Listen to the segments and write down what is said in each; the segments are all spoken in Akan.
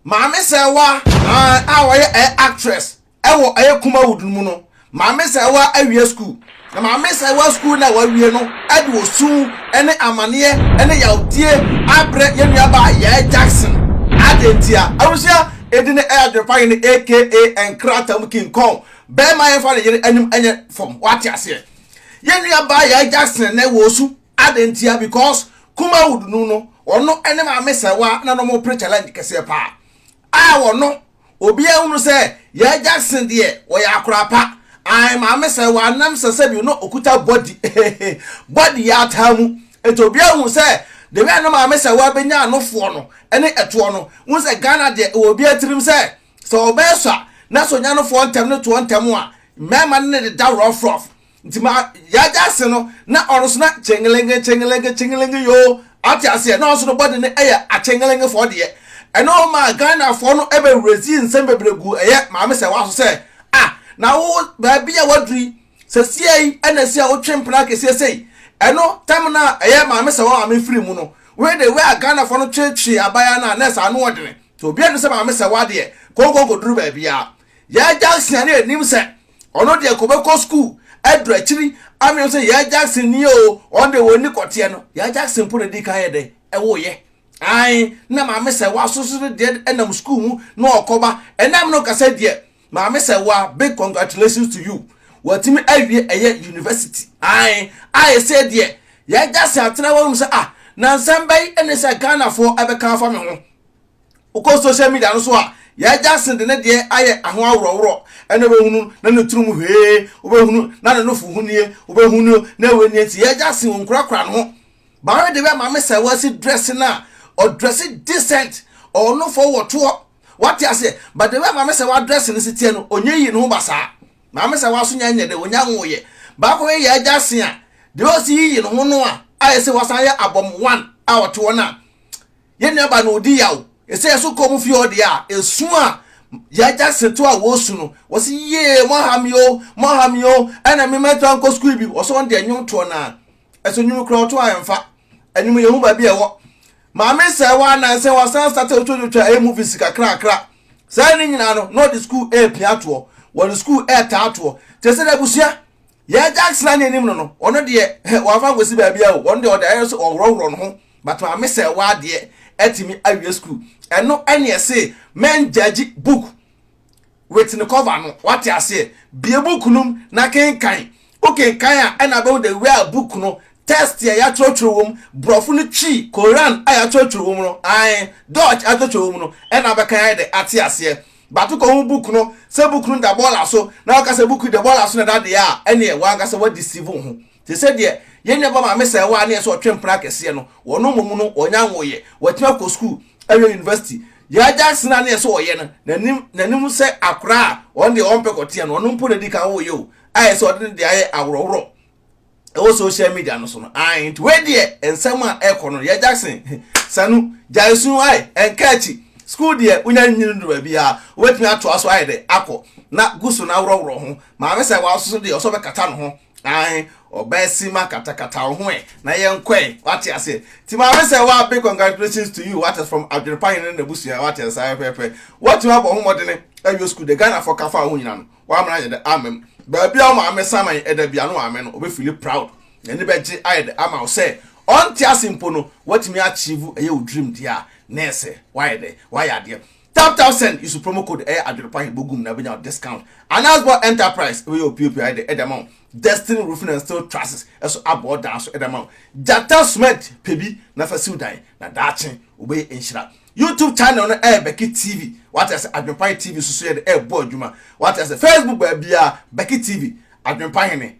Maame Serwaa a woye actress ewo kuma wudun mu no Maame Serwaa awie school na Maame Serwaa school na wawie no ade osu ene amane ene yawdie abre yenua ba Yaa Jackson adentia awusia edine Adwenepahene aka Enkratam King Kong be ma yefa ne yere anim enye fom wati ase yenua ba Yaa Jackson na wo osu adentia because kuma wudun no ono ene Maame Serwaa na no mo pre challenge kese pa wono obi ehunu se Yaa Jackson de wo ya akorapa ai Maame Serwaa nam sese bi no okuta body body ya tamu eto obi ehunu se de we na Maame Serwaa benya anofo no ene eto no won se Ghana de obi atirim se so obesa na so nya nofo ntem ne to ntem a mema ne de da rough ntima Yaa Jackson no na oruso na chengelenge yo ati ase na oso no body ne eya achengelenge for de eno ma Ghana for no ebe resin sembebregu eye Maame Serwaa so se na wo ba bia wadri se sie ena sie wo twempena kese sei eno tam na eye Maame Serwaa amefiri mu no we de we Ghana for no chechi abaya na nesa anu odene to bia no se Maame Serwaa de kongo duru ba bia Yaa Jackson na enim se ono de kobeko school edru achiri ame se Yaa Jackson ni o on de woni kote no Yaa Jackson pu de kan ye de ewo ye ai na Maame Serwaa so de enam school mu no okoba enam no kasa de Maame Serwaa big congratulations to you watimi awie eye university ai say de Yaa Jackson atena wo se na nsambay ene se Ghana for ebeka fa me ho uko social media no so Yaa Jackson de ne de aye aho awrowro ene be hunu na ne turum hwe obehunu na ne no fu hunie obehunu na we nie ti Yaa Jackson wonkrakra no ho ba de be Maame Serwaa si dress na or dressing decent or no for what you say but the way Maame Serwaa dressing is tie no onye yi no basa Maame Serwaa so nya de onya nwoye ba ko Yaa Jackson a de o si yi no ho no a ayese wasan ya abom 1 a woto na ye ne ba no odi yawo ese so kom fi odi a esu a Yaa Jackson to a wo su no wo si ye moham yo ana me meto anko school bi wo so de nyum to na eso nyum kro to ayemfa anyum ye hu ba bi ewo Maame Serwaa na se wasan start to a movie sika kra say ni nyina no the school piato wo school tato te se da busia Yaa Jackson na enim no ono de wa fa ngosi ba bia wo on de oda so owrowro no ho but Maame Serwaa de etimi awie school eno ene say men judge book with the cover no what you say bie book num na kenkan okay kan a na be the way book no test ya chochoro brofu no chi Koran aya chochoro no ai Dutch atochoro no e na be kan de ate ase batu ko book no se book no da ball aso na ka se book de ball aso na da de a ene e wa ga se wa deceive ho te se de ye ne ba Maame Serwaa na so twempra kese no wono mumu no onya nwoye watima ko school ayo university Yaa Jackson na so oye no nanim se akra on de on pekote no no mpo de dika wo yo ai so de aye awrowro e social media no so no ai we de ensem a ekono Yaa Jackson sanu jaisu ai enkachi school de unya nyinu do ba bia wetimi ato aso ai de akọ na gusu na awrowro ho Maame Serwaa so de so be kata no ho ai obesima kata ho na yenkwe what you say ti Maame Serwaa big congratulations to you what is from Adwenepahene na busia what is say pepe what you have ho modene ayo school de Ghana for kafa ho nyina no wa amra de amem ba bia o Maame saman eda bia no ame no obe feel proud eni be gi ai de ama say on ti asimpo no what me achieve e your dream dia nese why ya dia tap send use promo code Adwenepahene bogum na benya discount Announcement Enterprise we your POP ai de edamount Destiny Roofing and Steel Trusses eso aboard down so edamount Jata Cement pebi na fasil dan na dachen obey enhira YouTube channel no Becky TV what is Adwenepahene TV so so de board juma what is Facebook ba bia Becky TV Adwenepahene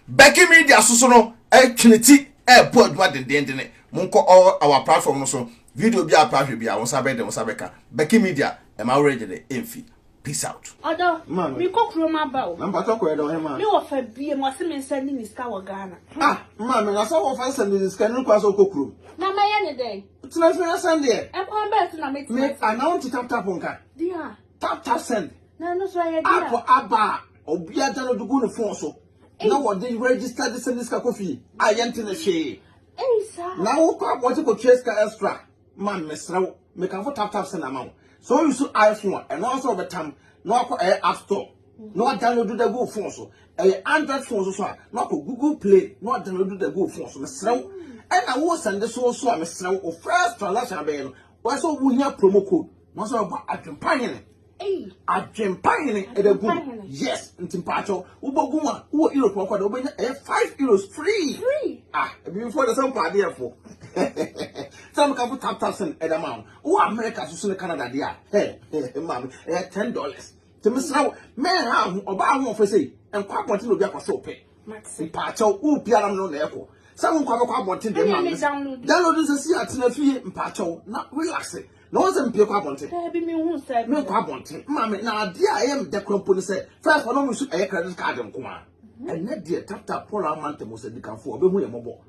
Becky Media so no trinity board juma den monko all our platform no so video bia platform bia won sabe de won sabe ka Becky Media am already the enfi. Peace out. Odo, mi kokro ma ba o. Na mpato ko edo he ma. Mi wo fa bie mo se me send ni ska wo Ghana. Ma me na so wo fa send ni ska ni kwa so kokro. Na ma ye ne den. Tina fi na send there. E kwa bet na me. Me announce tap nka. Dia. Tap send. Na no so ye dia. Apo aba obia da no dugu ne phone so. Na wo dey register the send ska kofi. Ayente ne hwe. Sa. Na wo kwa bo ko trace ka extra. man mesrɛ me can for tap send amount so you so iPhone and also over time no app store no download the go phone so Android phone so no Google Play no download the go phone so mesrɛ and I will send the so mesrɛ o first transaction be no why so we hear promo code no so about Adwenepahene Adwenepahene edegu yes ntimpacho uboguma wo euro kwa da obenya 5 euros free before the some party for some can tap send amount who America so Canada there mama $10 to miss now man how oba won for say and kwa ponti no bi akwaso pe mpacho wo biara no na eko some kwa ponti dem download this see atena fie mpacho na relax no one say mpie kwa ponti be me hu say me kwa ponti mama na ade a am de krompo ni say first one no so credit card nko a and net there tap Paul amount mo say dikanfo obehu ye mobo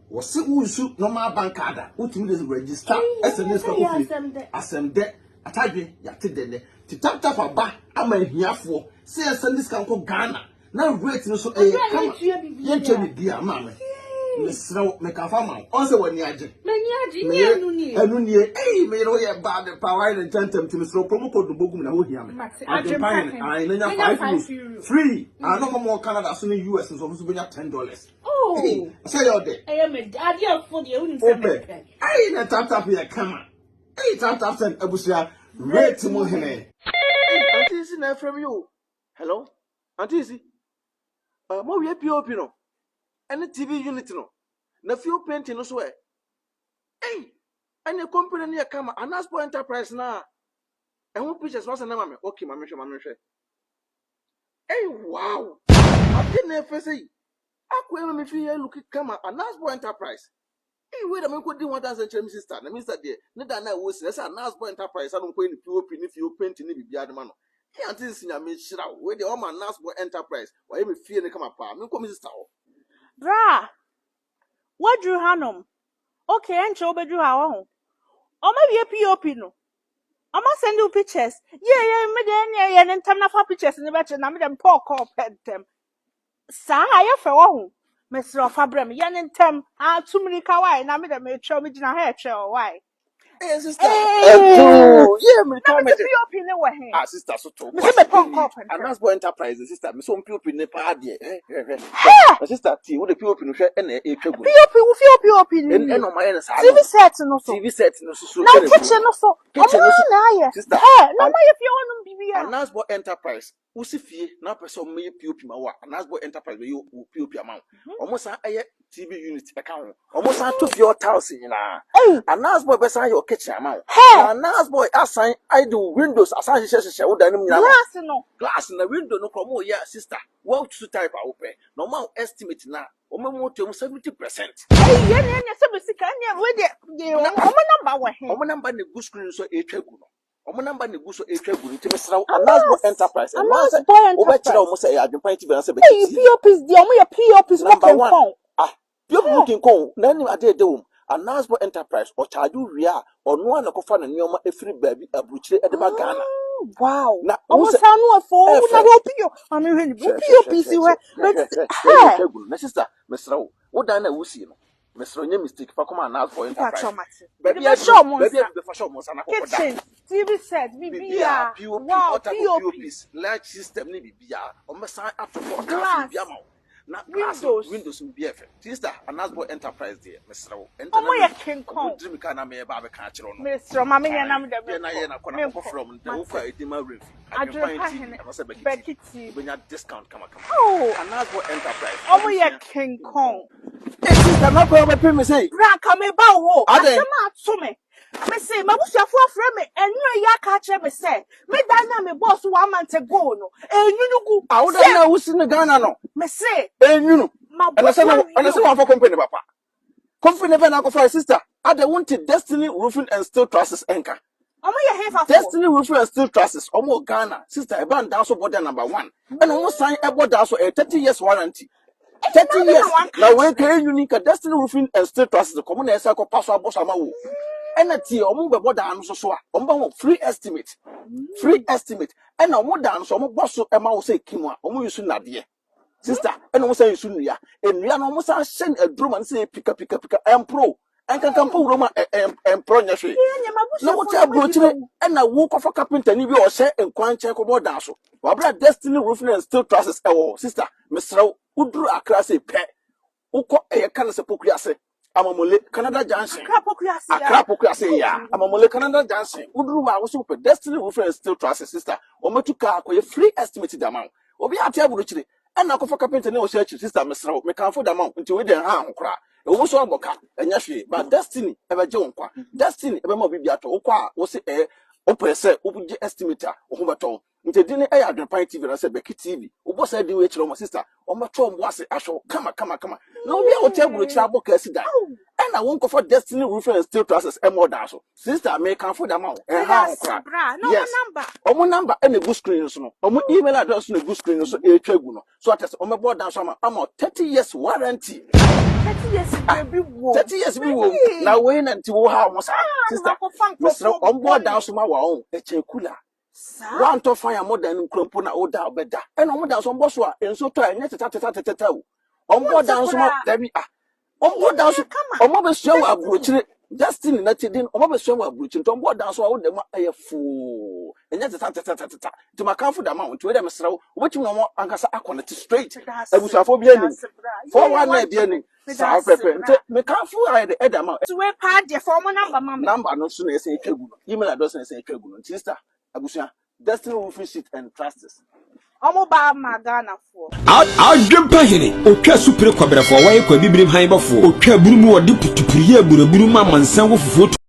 wo se unsu normal bank card utimi dey register SMS ko fi asem de atadwe yate de ti tap aba ama hiafo say send this kan ko Ghana na rate no so kama yenche bi bia mama mesrɛ me ka fa ma on se wani age ni anu ni me no ye bad power and chantem ti mesrɛ promo code bogum na ho hia me Adwenepahene I nanya 5 euros free no more Canada so in US so benya $10 say your day me ade for the uni say na tap ya kama tap send abusia rate mo hene auntie si na from you hello auntie si mo we POP no any TV unit no na few painting no so any company na kama Anaspo Enterprise na who pictures was na mama okay mama hwe wow I didn't ever say akwa me fi look kama Anaspo Enterprise wait a minute ko di 1000 chem sister na mister there ne da na wo si say Anaspo Enterprise anu ko ni POP ni fi painting ni bibia de ma no anti sinya me hira we de o ma Anaspo Enterprise wa me fi ne kama pa me ko mi sister o bra what drew hanom okay enche obedru ha wo o ma wie POP no o ma send you pictures yeah me de ne ntam na fa pictures ne be che na me dem talk up pentem sa ya fe wo mesro fa brem ye ntam atumri ka why na me dem e twa me gina ha e twa why sister yeah me come me POP ne wo he sister so to me say me talk up Anaspo Enterprise sister me so POP ne pa de sister ti wo de POP no hwe na e twa gu POP wo POP ni e no ma ye na sa TV set no so na kitchen no so na aye sister na ma ye fie wonum bibia Anaspo Enterprise wo si fie na person mo ye POP ma wa Anaspo Enterprise we POP amount omo sa aye TV unit e ka ho omo sa to fie tiles nyina Anaspo be sa your kitchen amount Anaspo asan I do windows asan hye wo danim nyina glass na window no kromo ya sister what to type open normal estimate na omo mo to 70% ye se be sika nya we de omo number wo he omo number ne good screen so e twa gu no omo number ne gu so e twa gu ni timi sra Anaspo Enterprise and once oba kira omo say Adwenepahene TV na say be POPs di omo ye POPs number 1 POP looking kon na ni ade de wom Anaspo Enterprise o charge wi a ono na kofa na neoma efiri baabi abuchire e de ba Ghana wow na omo sa no afo na go PO ami hwe ni POPs we na sister mesra wo dan na wusi no mesra nya mistake fa come Anaspo Enterprise baby show mo na kitchen TV set bibia wow POPs light system ni bibia o mesa atofo glass bibia ma na windows BF sister Anaspo Enterprise there mesra wo omo ye kenkon dream ka na me ba be ka kire no mesra ma me nya nam de me na ye na kona ko from the wo fa edima ref Adwenepahene no say Bekiti benya discount kama Anaspo Enterprise omo ye kenkon sister na ko be me say bra ka me ba wo asema ato me me say mabusuafo afre me enyo ya ka kire me say me dan na me boss 1 month ago no enyunugu awuda na wusi ne Ghana no me say enyunu ana say one for company papa company be na ko for sister ade wanted Destiny Roofing and Steel Trusses enka omo ye hefa Destiny Roofing and Steel Trusses omo Ghana sister e ban down so border number 1 and omo sign e border so 30 years warranty 30 years na we can unique Destiny Roofing and Steel Trusses ko mo na esa ko pass aboso ama wo ena tie omo be border anu so a omo ba free estimate ena omo dan so omo boso e ma wo say kimu a omo yusu nade sister ena omo say yusu nua enua no omo say shen adroma say pika empro Anka kampo roma emplonya hwe. Na wo ta brochire na wo kofa carpenter ni bi o hye enkwanche ko boda so. Wa bra Destiny Roofing and Steel Trusses ewo sister mesrew uduru Accra se pe. Ukọ kan se Pokuase Amamole Canada Junction. Accra Pokuase ya Amamole Canada Junction. Uduru ma wo so pe Destiny Roofing and Steel Trusses sister. O matuka akoye free estimate da man. Obi ate abrochire na kofa carpenter ni o hye sister mesrew me kanfo da man nti we den ha nkora. Ewo so aboka enya hwe ba Destiny ebeje wonkwa Destiny ebe ma bibia to ukwa wo se opese obuje estimator wo beto nti di ne Adwenepahene TV na se Beki TV ubo se di we kire o sister o meto mbo ase ahwo kama na obi a wo table kire aboka asida na won ko for Destiny Roofing and Steel Trusses da so sister me kan for da ma ha nkra yes omo number na go screen so no omo email address na go screen so e twagu no so atese o me board down so ama 30 years warranty 30 years baby wo 30 years bi wo na we na nti wo ha mo sa sister mesra on board down so ma wa on e che kula one to fire more than krompo na oda obeda e no mo down so mbo so a enso to enye teta wo on board down so ma da bi on board down so on mo be so wa abrochire Destiny na tidin on mo be so wa abrochire to on board down so a wo de ma ayefo enye teta ti makanfo da ma on to we de mesra wo wetim no mo ankasa akonnect straight abusafo bi ani for one na bi ani sa pepe nte me kanfo aye de edama to we pa de for mo number no so na ese etwagu no email address na ese etwagu no sister abusia Destiny Roofing Sheet and Trusses omo ba magana fo Adwenepahene otwa supere kwabrefo waye kwa bibiri han bafo otwa buru mu wode putupuriye buraburu ma mansan wo fufuo